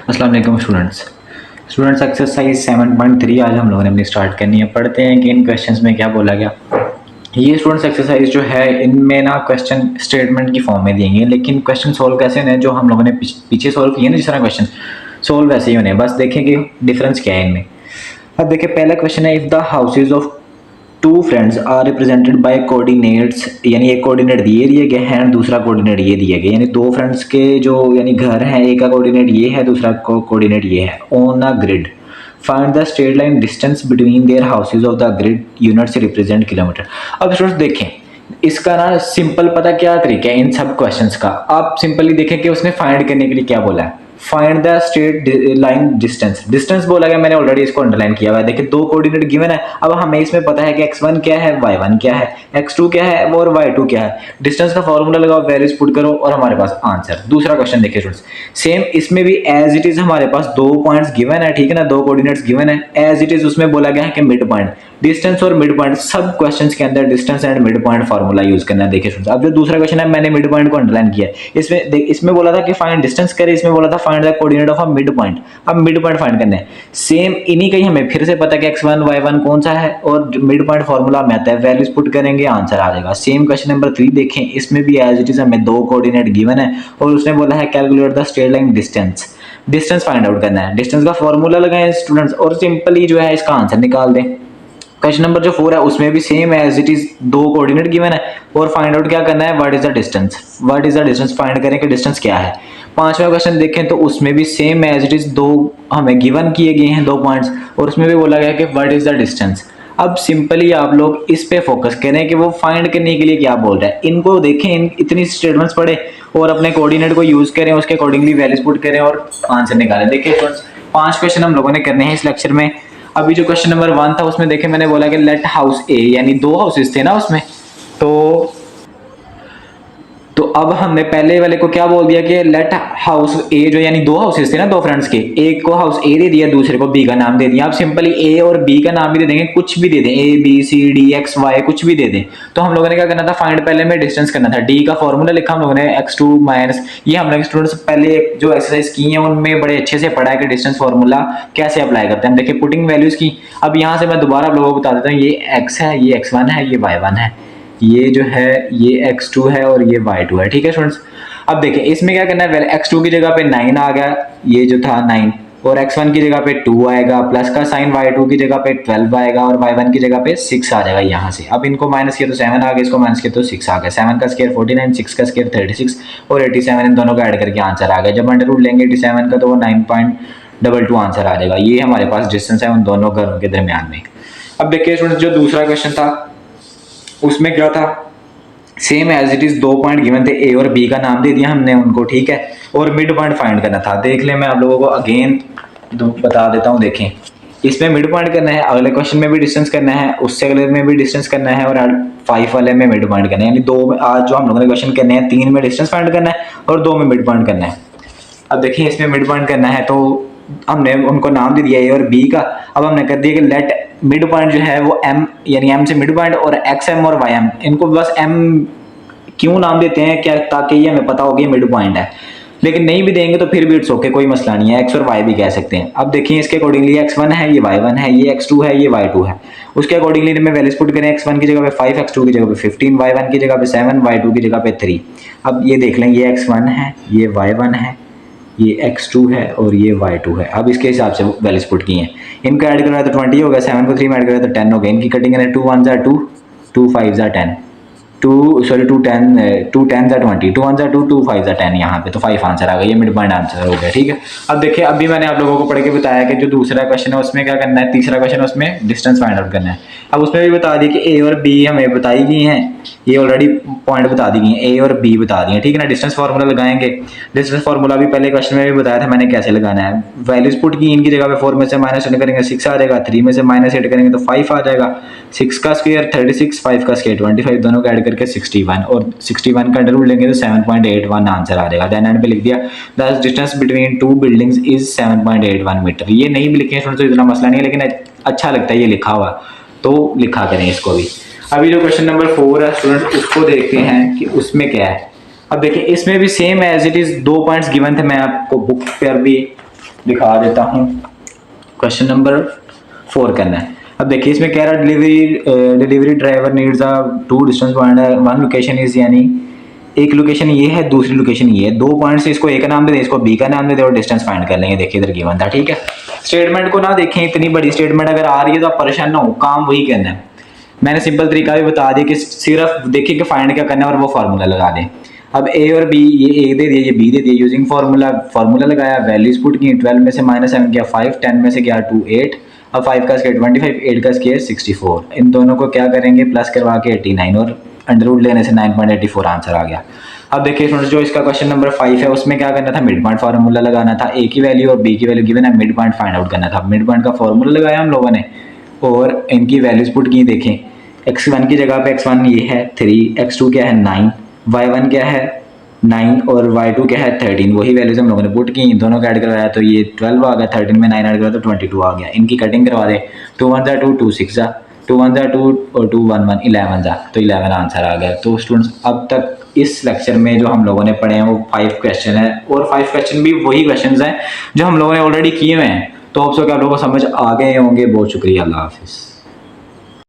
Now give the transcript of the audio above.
अस्सलाम वालेकुम students exercise 7.3 आज हम लोगों ने अपनी स्टार्ट करनी है। पढ़ते हैं कि इन क्वेश्चंस में क्या बोला गया। ये स्टूडेंट्स एक्सरसाइज जो है इनमें ना क्वेश्चन स्टेटमेंट की फॉर्म में दिए हैं, लेकिन क्वेश्चन सोल्व कैसे होने हैं जो हम लोगों ने पीछे सोल्व किए ना, जिस तरह क्वेश्चन सोल्व वैसे ही होने हैं। बस देखें कि डिफरेंस क्या है इनमें। अब देखिए पहला क्वेश्चन है, if the houses of two friends are represented by coordinates, यानी एक कोऑर्डिनेट ये दिए गए हैं और दूसरा कोऑर्डिनेट ये दिए गए, यानी दो फ्रेंड्स के जो यानी घर हैं, एक का कोऑर्डिनेट ये है, दूसरा कोऑर्डिनेट ये है। On a grid find the straight line distance between their houses of the grid units represent kilometre. अब स्टूडेंट्स देखें इसका ना सिंपल पता क्या तरीका है इन सब क्वेश्चंस का। आप सिंपली देखें कि उसने फाइंड करने के लिए क्या बोला है। Find the straight line distance, distance बोला गया, मैंने ऑलरेडी इसको अंडरलाइन किया हुआ है। देखिए दो कोऑर्डिनेट गिवन है। अब हमें इसमें पता है कि x1 क्या है, y1 क्या है, x2 क्या है और y2 क्या है। डिस्टेंस का फॉर्मूला लगाओ, वैल्यूज पुट करो और हमारे पास आंसर। दूसरा क्वेश्चन देखिए स्टूडेंट्स, सेम इसमें भी एज इट इज हमारे पास दो पॉइंट्स गिवन है, ठीक है ना, दो कोऑर्डिनेट्स गिवन है। एज इट इज उसमें बोला गया है कि मिड पॉइंट, डिस्टेंस और मिड पॉइंट, सब क्वेश्चंस के अंदर distance and mid point formula use करना है। देखिए स्टूडेंट्स, अब जो दूसरा क्वेश्चन है मैंने मिड पॉइंट को अंडरलाइन किया है। इसमें बोला था कि फाइंड डिस्टेंस करे, इसमें बोला था find the coordinate of a mid point. अब मिड पॉइंट फाइंड करना है। सेम इन्हीं का ही हमें फिर से पता है कि x1 y1 कौन सा है और मिड पॉइंट फार्मूला में आता है, वैल्यूज पुट करेंगे आंसर आ जाएगा। सेम क्वेश्चन नंबर 3 देखें, इसमें भी एज इट इज हमें दो कोऑर्डिनेट गिवन है और उसने बोला है calculate the straight line distance, distance find out करना है। डिस्टेंस का फॉर्मूला लगाएं स्टूडेंट्स और सिंपली जो है इसका आंसर निकाल दें। क्वेश्चन नंबर जो 4 है उसमें भी सेम एज इट इज दो कोऑर्डिनेट गिवन है और फाइंड आउट क्या करना है, what is the distance, what is the distance find करें कि डिस्टेंस क्या है। पांचवा क्वेश्चन देखें तो उसमें भी सेम एज इट इज दो हमें गिवन किए गए हैं, दो पॉइंट्स, और उसमें भी बोला गया कि व्हाट इज द डिस्टेंस। अब सिंपली आप लोग इस पे फोकस करें कि वो फाइंड करने के लिए क्या बोल रहा है। इनको देखें, इतनी स्टेटमेंट्स पढ़े और अपने कोऑर्डिनेट को यूज करें, उसके अकॉर्डिंगली वैल्यूज पुट करें और आंसर निकालें। देखिए फ्रेंड्स, 5 क्वेश्चन हम लोगों ने करने हैं इस लेक्चर में। अभी जो क्वेश्चन नंबर 1 था उसमें देखे मैंने बोला कि लेट हाउस ए, यानी दो हाउसेस थे ना उसमें, तो अब हमने पहले वाले को क्या बोल दिया कि लेट हाउस ए, जो यानी दो हाउसेस थे ना दो फ्रेंड्स के, एक को हाउस ए दे दिया, दूसरे को बी का नाम दे दिया। अब सिंपली ए और बी का नाम भी दे देंगे, कुछ भी दे दें, A B C D X Y कुछ भी दे दें। तो हम लोगों ने क्या करना था, फाइंड पहले में डिस्टेंस करना था। डी का फॉर्मूला लिखा हम लोगों ने x2 माइनस, ये हम लोग स्टूडेंट्स पहले जो एक्सरसाइज की है उनमें बड़े अच्छे से पढ़ा है कि डिस्टेंस फॉर्मूला कैसे अप्लाई करते हैं। देखिए पुटिंग वैल्यूज की। अब यहाँ से मैं दोबारा आप लोगों को बता देता हूँ, ये x है, ये x1 है, ये y1 है, ये जो है ये x2 है और ये y2 है, ठीक है स्टूडेंट्स। अब देखिए इसमें क्या करना है, x2 की जगह पे 9 आ गया, ये जो था 9, और x1 की जगह पे 2 आएगा, प्लस का साइन y2 की जगह पे 12 आएगा और y1 की जगह पे 6 आ जाएगा यहाँ से। अब इनको माइनस किया तो 7 आ गया, इसको माइनस किया तो 6 आ गया। 7 का स्क्वायर 49, 6 का स्क्वायर 36 और 87, इन दोनों को ऐड करके आंसर आ गया। जब अंडर रूट लेंगे 87 का तो वो 9.22 आंसर आ जाएगा। ये हमारे पास डिस्टेंस है उन दोनों घरों के दरमियान में। अब देखिए स्टूडेंट्स, जो दूसरा क्वेश्चन था उसमें क्या था, सेम एज इट इज दो पॉइंट गिवन थे, ए और बी का नाम दे दिया हमने उनको, ठीक है, और मिड पॉइंट फाइंड करना था। देख ले मैं आप लोगों को अगेन बता देता हूँ। देखें इसमें मिड पॉइंट करना है, अगले क्वेश्चन में भी डिस्टेंस करना है, उससे अगले में भी डिस्टेंस करना है और 5 वाले में मिड पॉइंट करना है। यानी दो में आज जो हम लोगों ने क्वेश्चन करने हैं, 3 में डिस्टेंस फाइंड करना है और 2 में मिड पॉइंट करना है। अब देखिए इसमें मिड पॉइंट करना है तो हमने उनको नाम दे दिया ए और बी का। अब हमने कर दिया कि लेट मिड पॉइंट जो है वो एम, यानी एम से मिड पॉइंट, और एक्स एम और वाई एम, इनको बस एम क्यों नाम देते हैं क्या, ताकि ये हमें पता होगी मिड पॉइंट है। लेकिन नहीं भी देंगे तो फिर भी इट्स ओके, कोई मसला नहीं है, एक्स और वाई भी कह सकते हैं। अब देखिए इसके अकॉर्डिंगली x1 है, ये y1 है, ये x2 है, ये y2 है। उसके अकॉर्डिंगली में वैल्यूज पुट करें, x1 की जगह पे 5, x2 की जगह पे 15, y1 की जगह पे 7, y2 की जगह पे 3। अब ये देख लें, ये x1 है, ये y1 है, ये x2 है और ये y2 है। अब इसके हिसाब से वैल्यूज पुट की हैं, इनको ऐड करना तो 20 हो गया, 7 को 3 में ऐड करें तो 10 हो गया। इनकी कटिंग करें, 2 1 जा 2, 2 5 जा 10, 2 10 2 10 जा 20, 2 1 जा 2, 2 5 जा 10, यहाँ पे तो 5 आंसर आ गया। ये मिड पॉइंट आंसर हो गया, ठीक है। अब देखिए अभी मैंने आप लोगों को पढ़ के बताया कि जो दूसरा क्वेश्चन है उसमें क्या करना है, तीसरा क्वेश्चन उसमें डिस्टेंस फाइंड आउट करना है। अब उसमें भी बता दिया कि ए और बी हमें बताई गई हैं, ये ऑलरेडी पॉइंट बता दी गई हैं, ए और बी बता दिए, ठीक है ना। डिस्टेंस फार्मूला लगाएंगे, डिस्टेंस फार्मूला भी पहले क्वेश्चन में भी बताया था मैंने कैसे लगाना है। वैल्यूज पुट की, इनकी जगह पे 4 में से -8 करेंगे 6 आ जाएगा, 3 में से -8 करेंगे तो 5 आ जाएगा। 6 का स्क्वायर 36, 5 का स्क्वायर 25, दोनों को ऐड करके 61, और 61 का अंडर रूट लेंगे तो 7.81 आंसर आ जाएगा। देन एंड पे लिख दिया the distance between two buildings is 7.81 metre. ये नहीं भी लिखे तो इतना मसला नहीं है, लेकिन अच्छा लगता है ये लिखा हुआ, तो लिखा करें इसको भी। अभी जो क्वेश्चन नंबर 4 है स्टूडेंट, उसको देखते हैं कि उसमें क्या है। अब देखिए इसमें भी सेम एज इट इज दो पॉइंट्स गिवन थे, मैं आपको बुक पर भी दिखा देता हूँ। क्वेश्चन नंबर 4 करना है। अब देखिए इसमें कह रहा है delivery driver needs a two distance point, one location is, यानी एक लोकेशन ये है, दूसरी लोकेशन ये है, 2 पॉइंट्स, इसको ए का नाम दे दें, इसको बी का नाम दे दें और डिस्टेंस फाइंड कर लेंगे। देखिए इधर गिवन था, ठीक है। स्टेटमेंट को ना देखें, इतनी बड़ी स्टेटमेंट अगर आ रही है तो आप परेशान ना हो, काम वही करना है। मैंने सिंपल तरीका भी बता दिया कि सिर्फ देखिए कि फाइंड क्या करना है और वो फार्मूला लगा दें। अब ए और बी, ये ए दे दिया, ये बी दे दिया, यूजिंग फार्मूला लगाया, वैल्यूज पुट की, 12 में से -7 गया 5, 10 में से गया 2 8, अब 5 का स्क्वायर 25, 8 का स्क्वायर 64। इन दोनों को क्या करेंगे, प्लस करवा के 89 और अंडर रूट लेने से 9.84 आंसर आ गया। अब देखिए फ्रेंड्स, जो इसका क्वेश्चन नंबर 5 है उसमें क्या करना था, मिड पॉइंट फार्मूला लगाना था। ए की वैल्यू और बी की वैल्यू गिवन है, मिड पॉइंट फाइंड आउट करना था। मिड पॉइंट का फार्मूला लगाया हम लोगों ने और इनकी वैल्यूज पुट की। देखें x1 की जगह पे x1 ये है 3, x2 क्या है 9, y1 क्या है 9 और y2 क्या है 13। वही वैल्यूज हम लोगों ने पुट की, दोनों का ऐड करवाया तो ये 12 आ गया, 13 में 9 ऐड करा तो 22 आ गया। इनकी कटिंग करवा दे, 2 1 2, 2 6 2 1 2 और 2 1 1 11 जा, तो 11 आंसर आ गया। तो स्टूडेंट्स अब तक इस लेक्चर में जो हम लोगों ने पढ़े हैं वो 5 क्वेश्चन है और 5 क्वेश्चन भी वही क्वेश्चन हैं जो हम लोगों ने ऑलरेडी किए हुए हैं। तो आप लोगों को समझ आ गए होंगे। बहुत शुक्रिया, अल्लाह हाफिज़।